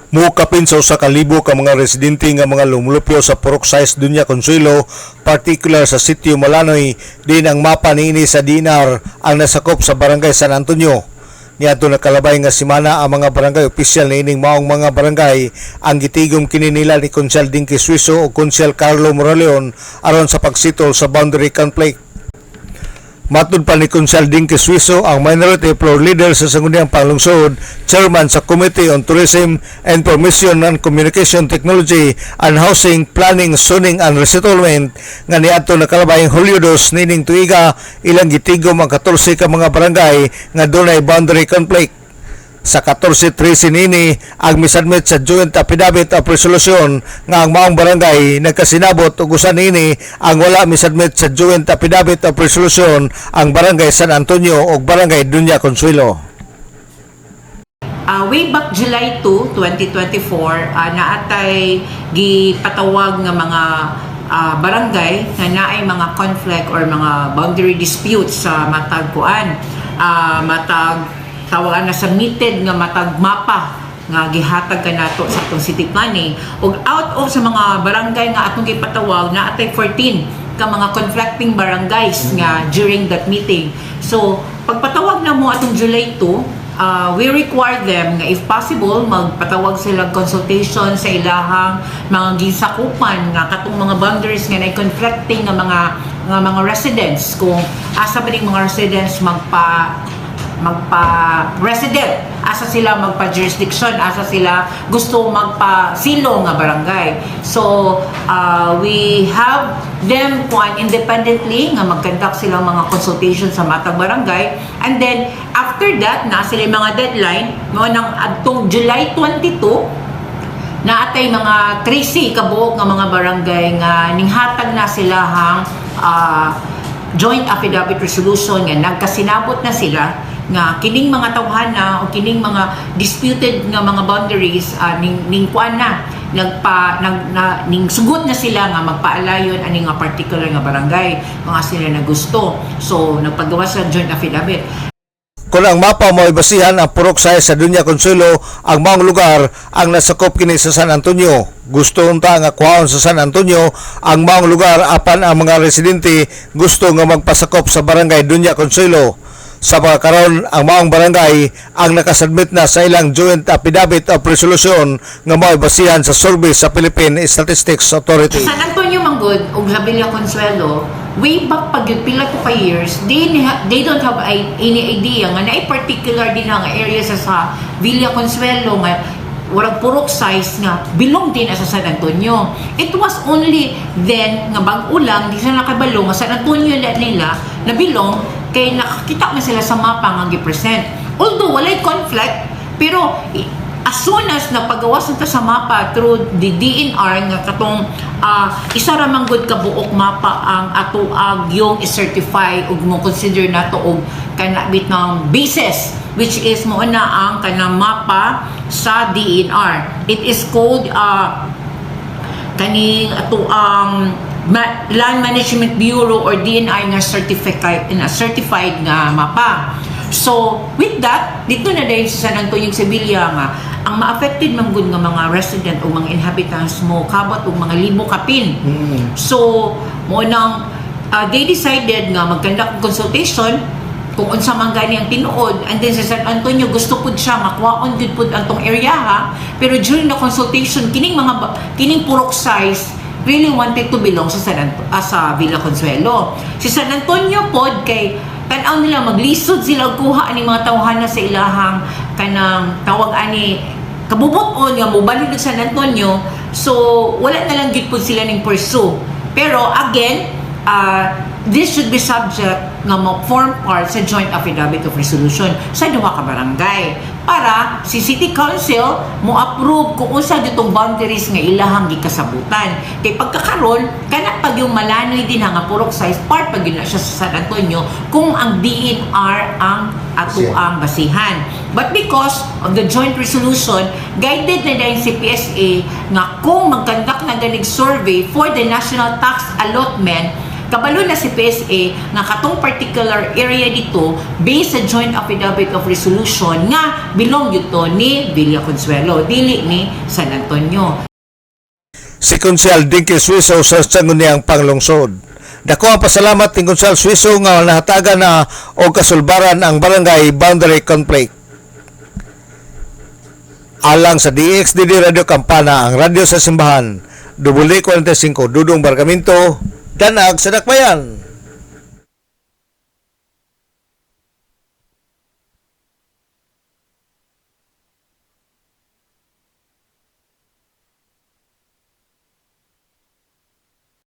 Mukapin sa usa ka libo ka mga residente nga mga lumulupyo sa Purok Size Dunya Consuelo, particular sa sitio Malanoy, din ang mapa niini sa DNR ang nasakop sa barangay San Antonio. Niadto nakalabay nga semana ang mga barangay opisyal niining maong mga barangay ang gitigom kini nila ni Konsyal Dinky Suizo o Konsyal Carlo Moraleon aron sa pagsitol sa boundary conflict. Matud pa ni Konsyal Dinky Suizo, ang minority floor leader sa Sangguniang Panglungsod, chairman sa Committee on Tourism, Information and Communication Technology and Housing, Planning, Zoning and Resettlement, nga niadto nakalabay ang Hulyo 2 nining tuiga ilang gitigom ang 14 ka mga barangay nga dunay boundary conflict. Sa 14-13 nini ang misubmit sa Joint Affidavit of Resolution nga ang maong barangay nagkasinabot ug usa nini ang wala misubmit sa Joint Affidavit of Resolution ang barangay San Antonio ug barangay Dunya Consuelo. Way back July 2, 2024, naatay gipatawag nga mga barangay nga naay mga conflict or mga boundary disputes sa matag kuan, matag tawagan na submitted nga matag mapa nga gihatag kanato sa atong city planning, ug out of sa mga barangay nga atong gipatawag na atay 14 ka mga conflicting barangays nga during that meeting. So pagpatawag na mo atong July 2, we require them nga if possible magpatawag sila consultation sa ilahang mga gisakupan nga katong mga boundaries nga nay conflicting nga mga residents, kung asa ba ning mga residents magpa-resident, asa sila magpa-jurisdiction, asa sila gusto magpa-silo nga barangay. So, we have them independently nga mag-conduct silang mga consultation sa matag barangay, and then after that, na sila mga deadline no nang adtong July 22 na atay mga 13 kabuok nga mga barangay nga ninghatag na sila hang Joint Affidavit Resolution nga nagkasinabot na sila nga kining mga tawhana o kining mga disputed nga mga boundaries ning kuan na ning sugot na sila nga magpaalayon ani nga particular nga barangay mga sila na gusto. So nagpagawa sa joint affidavit. Kung ang mapa mo basihan ang Purok Size sa Dunya Consuelo, ang maong lugar ang nasakop kini sa San Antonio. Gusto unta nga kuhaon sa San Antonio ang maong lugar apan ang mga residente gusto nga magpasakop sa barangay Dunya Consuelo. Sa mga karon, ang maong barangay ang nakasubmit na sa ilang Joint Affidavit of Resolution nga mao basihan sa survey sa Philippine Statistics Authority. San Antonio Manggod ug Villa Consuelo, way back pag yun pila ko pa years, they don't have any idea nga na particular din nga area sa Villa Consuelo nga warag Purok Size nga belong din sa San Antonio. It was only then nga bag-ulang di sila nakabalo nga San Antonio nila na belong kay nakakita man sila sa mapa nga gi-present. Although walay conflict, pero as soon as napagawas nito sa mapa through the DNR nga katong isa ra man gud ka buok mapa ang atuag yung i-certify ug mo consider nato og kanabit ng basis, which is mo na ang kanang mapa sa DNR. It is called kaning atuang Land Management Bureau or DNI nga certified nga mapa. So, with that, dito na dahil sa San Antonio Sevilla nga, ang ma-affected man gud nga mga resident o mga inhabitants mo, kabot o mga libo kapin. So, mo nang they decided nga mag-conduct consultation kung unsa man gani ang tinuod, and then sa San Antonio gusto pud siya makuhaon gud pud antong area ha, pero during the consultation kining Purok Size really wanted to belong sa sa Villa Consuelo. Si San Antonio pod kay tan-aw nila maglisod sila og kuha ani mga tawhana sa ilahang kanang tawag ani kabubot-on nga mobalik sa San Antonio. So wala na lang gid pud sila ning pursue. Pero again, this should be subject nga mo-form part sa Joint Affidavit of Resolution sa duha ka barangay para si City Council mo-approve kung unsa ditong boundaries nga ilahang gikasabutan. Kay pagkakaroon, kana pag yung Malanoy din nga Purok Size, part pag yun na siya sa San Antonio kung ang DNR ang atuang basihan. But because of the joint resolution, guided na dahil si PSA nga kung mag-conduct na ganig survey for the national tax allotment, kabalo na si PSA nga katong particular area dito based sa joint affidavit of resolution nga belong yuto ni Villa Consuelo, dili ni San Antonio. Si Konsehal Dinky Suiso sa niyang panglungsod. Dako ang pasalamat ni Konsehal Suiso nga nahatagan na o kasulbaran ang barangay boundary conflict. Alang sa DXDD Radio Campana, ang radyo sa simbahan, WD45, Dudong Bargamento, Danag sa Dakbayan.